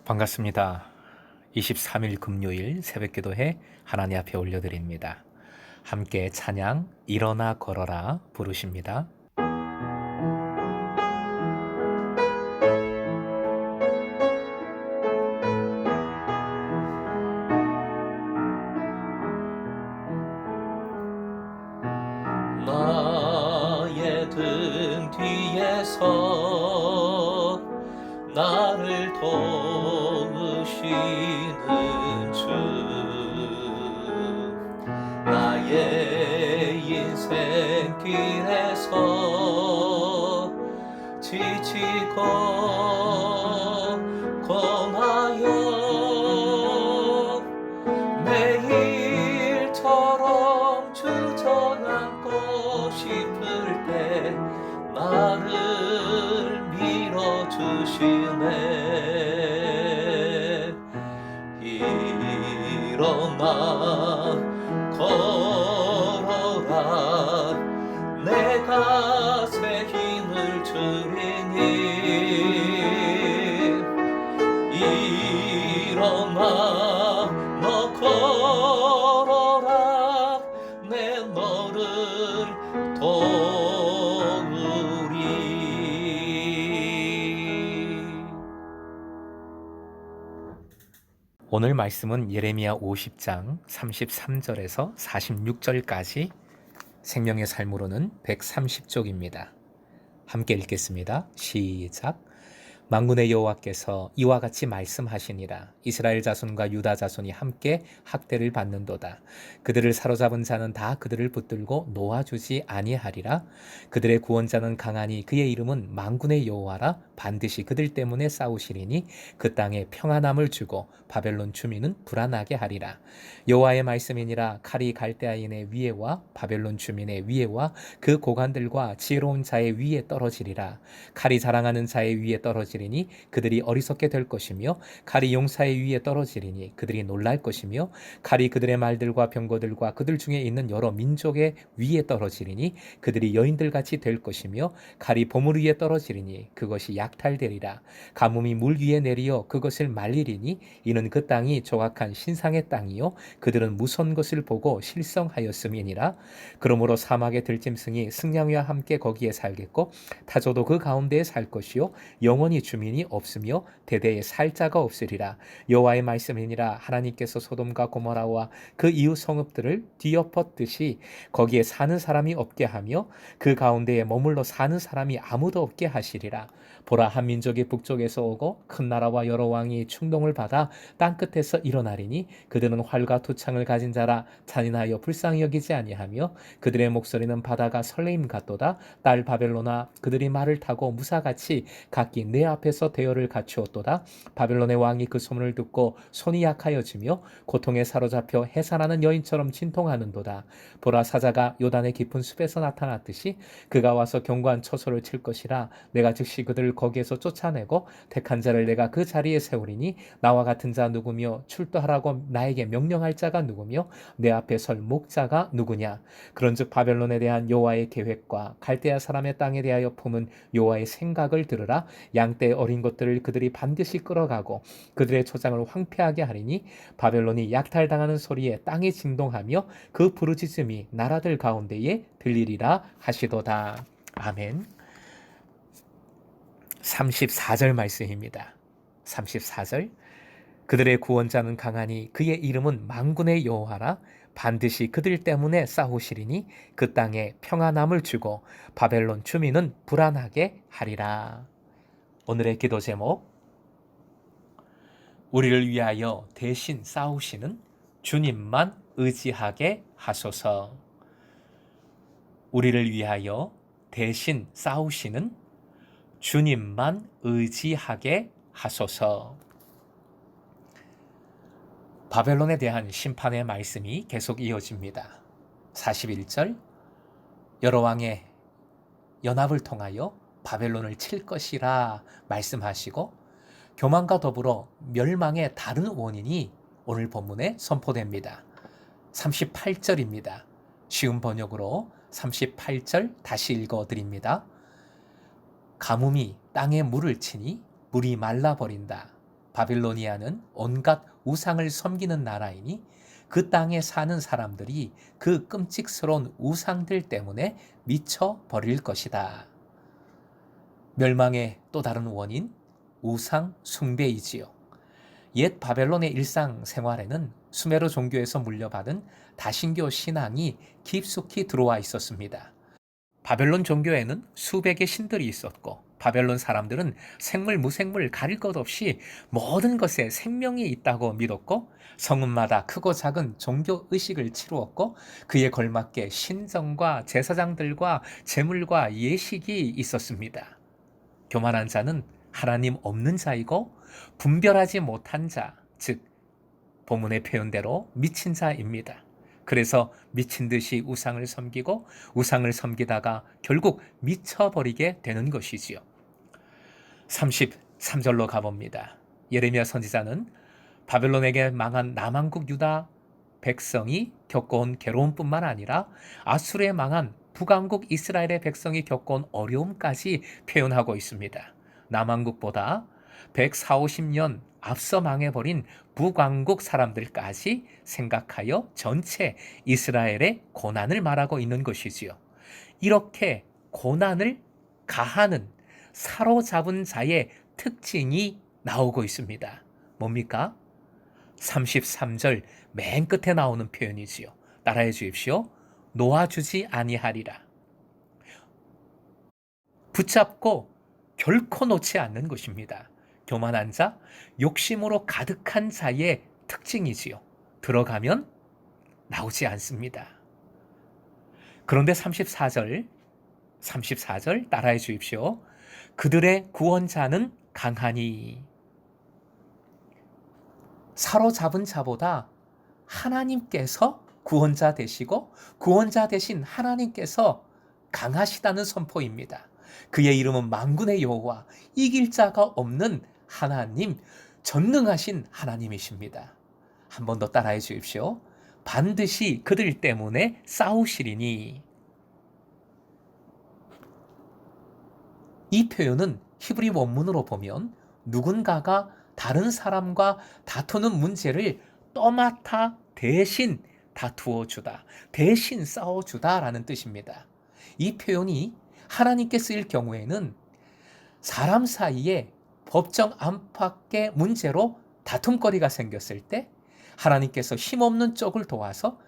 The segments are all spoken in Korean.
반갑습니다. 23일 금요일 새벽기도회 하나님 앞에 올려드립니다. 함께 찬양 일어나 걸어라 부르십니다. 나의 등 뒤에서 나를 도우시는 주, 나의 인생길에서 지치고 권하여 매일처럼 주저앉고 싶을 때 나를 밀어주시네. 일어나 걸어라, 내가 새 힘을 주리니. 일어나 너 걸어라, 내 너를 도우리. 오늘 말씀은 예레미야 50장 33절에서 46절까지 생명의 삶으로는 130쪽입니다. 함께 읽겠습니다. 시작. 만군의 여호와께서 이와 같이 말씀하시니라. 이스라엘 자손과 유다 자손이 함께 학대를 받는도다. 그들을 사로잡은 자는 다 그들을 붙들고 놓아주지 아니하리라. 그들의 구원자는 강하니 그의 이름은 만군의 여호와라. 반드시 그들 때문에 싸우시리니 그 땅에 평안함을 주고 바벨론 주민은 불안하게 하리라. 여호와의 말씀이니라. 칼이 갈대아인의 위에와 바벨론 주민의 위에와 그 고관들과 지혜로운 자의 위에 떨어지리라. 칼이 자랑하는 자의 위에 떨어지리니 그들이 어리석게 될 것이며, 칼이 용사의 위에 떨어지리니 그들이 놀랄 것이며, 칼이 그들의 말들과 병거들과 그들 중에 있는 여러 민족의 위에 떨어지리니 그들이 여인들같이 될 것이며, 칼이 보물 위에 떨어지리니 그것이 약탈되리라. 가뭄이 물 위에 내리어 그것을 말리리니 이는 그 땅이 조각한 신상의 땅이요 그들은 무서운 것을 보고 실성하였음이니라. 그러므로 사막의 들짐승이 승냥이와 함께 거기에 살겠고 타조도 그 가운데에 살 것이요 영원히 주민이 없으며 대대에 살 자가 없으리라. 여호와의 말씀이니라. 하나님께서 소돔과 고모라와 그 이웃 성읍들을 뒤엎었듯이 거기에 사는 사람이 없게 하며 그 가운데에 머물러 사는 사람이 아무도 없게 하시리라. 보라, 한 민족이 북쪽에서 오고 큰 나라와 여러 왕이 충동을 받아 땅끝에서 일어나리니 그들은 활과 투창을 가진 자라. 잔인하여 불쌍히 여기지 아니하며 그들의 목소리는 바다가 설레임 같도다. 딸 바벨로나, 그들이 말을 타고 무사같이 각기 내 앞에서 대열을 갖추었도다. 바벨론의 왕이 그 소문을 듣고 손이 약하여지며 고통에 사로잡혀 해산하는 여인처럼 진통하는도다. 보라, 사자가 요단의 깊은 숲에서 나타났듯이 그가 와서 견고한 처소를 칠 것이라. 내가 즉시 그들을 거기에서 쫓아내고 택한 자를 내가 그 자리에 세우리니 나와 같은 자 누구며 출두하라고 나에게 명령할 자가 누구며 내 앞에 설 목자가 누구냐. 그런즉 바벨론에 대한 여호와의 계획과 갈대아 사람의 땅에 대하여 품은 여호와의 생각을 들으라. 양떼 어린 것들을 그들이 반드시 끌어가고 그들의 초장을 황폐하게 하리니 바벨론이 약탈당하는 소리에 땅이 진동하며 그 부르짖음이 나라들 가운데에 들리리라 하시도다. 아멘. 34절 말씀입니다. 34절. 그들의 구원자는 강하니 그의 이름은 만군의 여호와라. 반드시 그들 때문에 싸우시리니 그 땅에 평안함을 주고 바벨론 주민은 불안하게 하리라. 오늘의 기도 제목, 우리를 위하여 대신 싸우시는 주님만 의지하게 하소서. 우리를 위하여 대신 싸우시는 주님만 의지하게 하소서. 바벨론에 대한 심판의 말씀이 계속 이어집니다. 41절, 여러 왕의 연합을 통하여 바벨론을 칠 것이라 말씀하시고 교만과 더불어 멸망의 다른 원인이 오늘 본문에 선포됩니다. 38절입니다. 쉬운 번역으로 38절 다시 읽어드립니다. 가뭄이 땅에 물을 치니 물이 말라버린다. 바빌로니아는 온갖 우상을 섬기는 나라이니 그 땅에 사는 사람들이 그 끔찍스러운 우상들 때문에 미쳐버릴 것이다. 멸망의 또 다른 원인, 우상 숭배이지요. 옛 바벨론의 일상생활에는 수메르 종교에서 물려받은 다신교 신앙이 깊숙이 들어와 있었습니다. 바벨론 종교에는 수백의 신들이 있었고 바벨론 사람들은 생물 무생물 가릴 것 없이 모든 것에 생명이 있다고 믿었고 성읍마다 크고 작은 종교 의식을 치루었고 그에 걸맞게 신정과 제사장들과 제물과 예식이 있었습니다. 교만한 자는 하나님 없는 자이고 분별하지 못한 자, 즉 본문의 표현대로 미친 자입니다. 그래서 미친 듯이 우상을 섬기고 우상을 섬기다가 결국 미쳐버리게 되는 것이지요. 33절로 가봅니다. 예레미야 선지자는 바벨론에게 망한 남한국 유다 백성이 겪어온 괴로움뿐만 아니라 아수르에 망한 북왕국 이스라엘의 백성이 겪어온 어려움까지 표현하고 있습니다. 남왕국보다 140~150년 앞서 망해버린 북왕국 사람들까지 생각하여 전체 이스라엘의 고난을 말하고 있는 것이지요. 이렇게 고난을 가하는 사로잡은 자의 특징이 나오고 있습니다. 뭡니까? 33절 맨 끝에 나오는 표현이지요. 따라해 주십시오. 놓아주지 아니하리라. 붙잡고 결코 놓지 않는 것입니다. 교만한 자, 욕심으로 가득한 자의 특징이지요. 들어가면 나오지 않습니다. 그런데 34절 따라해 주십시오. 그들의 구원자는 강하니. 사로잡은 자보다 하나님께서 구원자 되시고 구원자 되신 하나님께서 강하시다는 선포입니다. 그의 이름은 만군의 여호와, 이길 자가 없는 하나님, 전능하신 하나님이십니다. 한 번 더 따라해 주십시오. 반드시 그들 때문에 싸우시리니. 이 표현은 히브리 원문으로 보면 누군가가 다른 사람과 다투는 문제를 떠맡아 대신 다투어 주다, 대신 싸워 주다라는 뜻입니다. 이 표현이 하나님께 쓰일 경우에는 사람 사이에 법정 안팎의 문제로 다툼거리가 생겼을 때 하나님께서 힘없는 쪽을 도와서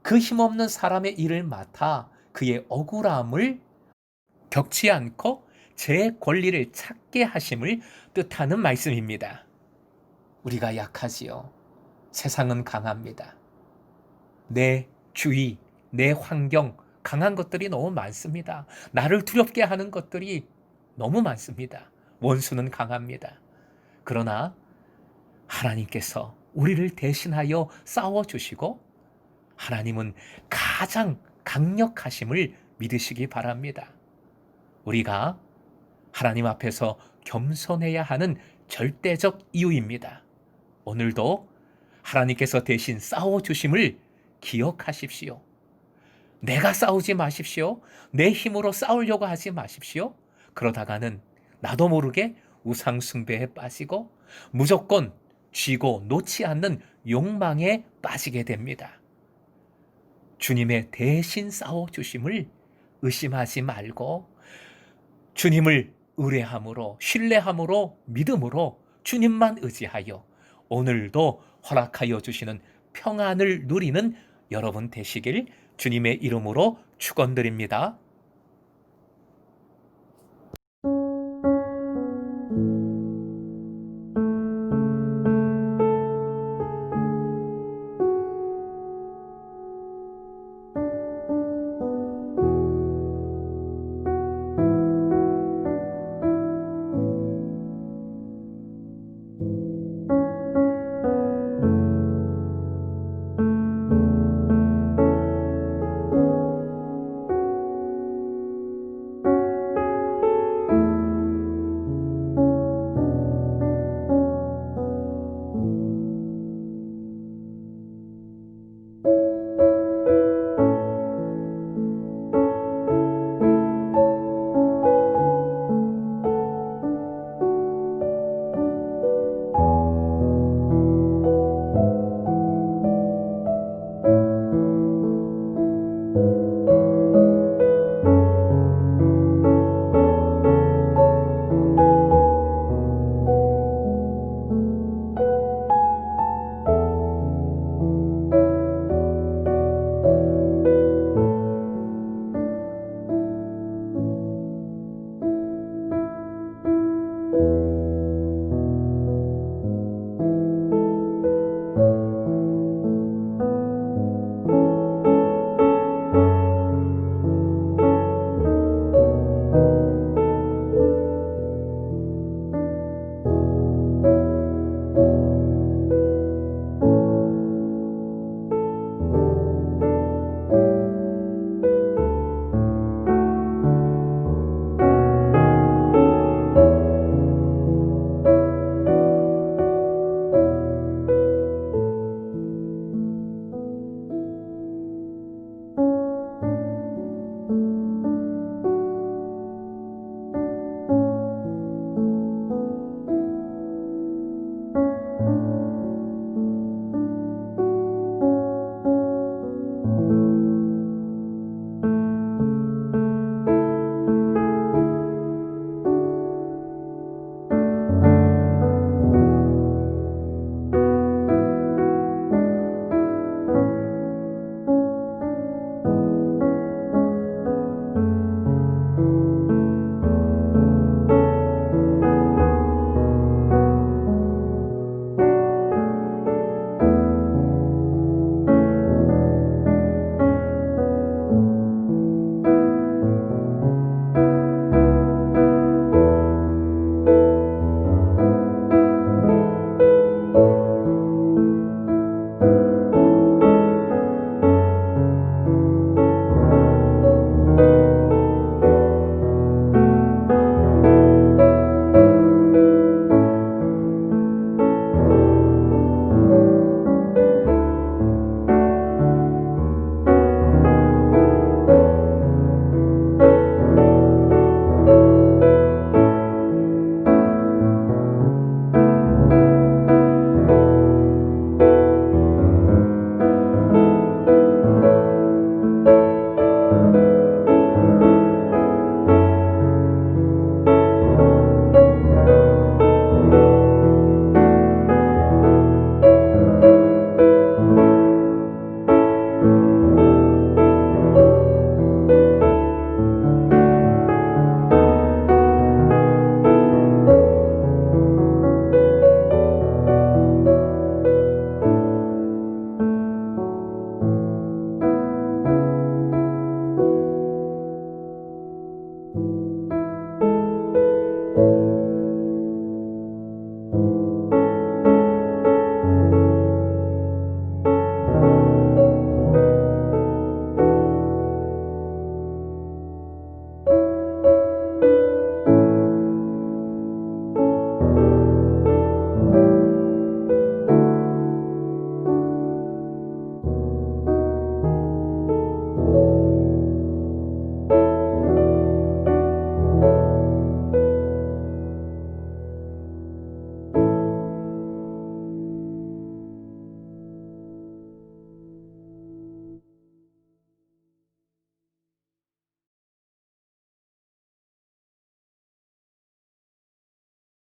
그 힘없는 사람의 일을 맡아 그의 억울함을 겪지 않고 제 권리를 찾게 하심을 뜻하는 말씀입니다. 우리가 약하지요. 세상은 강합니다. 내 주위, 내 환경, 강한 것들이 너무 많습니다. 나를 두렵게 하는 것들이 너무 많습니다. 원수는 강합니다. 그러나 하나님께서 우리를 대신하여 싸워주시고 하나님은 가장 강력하심을 믿으시기 바랍니다. 우리가 하나님 앞에서 겸손해야 하는 절대적 이유입니다. 오늘도 하나님께서 대신 싸워주심을 기억하십시오. 내가 싸우지 마십시오. 내 힘으로 싸우려고 하지 마십시오. 그러다가는 나도 모르게 우상 숭배에 빠지고 무조건 쥐고 놓지 않는 욕망에 빠지게 됩니다. 주님의 대신 싸워주심을 의심하지 말고 주님을 의뢰함으로, 신뢰함으로, 믿음으로 주님만 의지하여 오늘도 허락하여 주시는 평안을 누리는 여러분 되시길 주님의 이름으로 축원드립니다.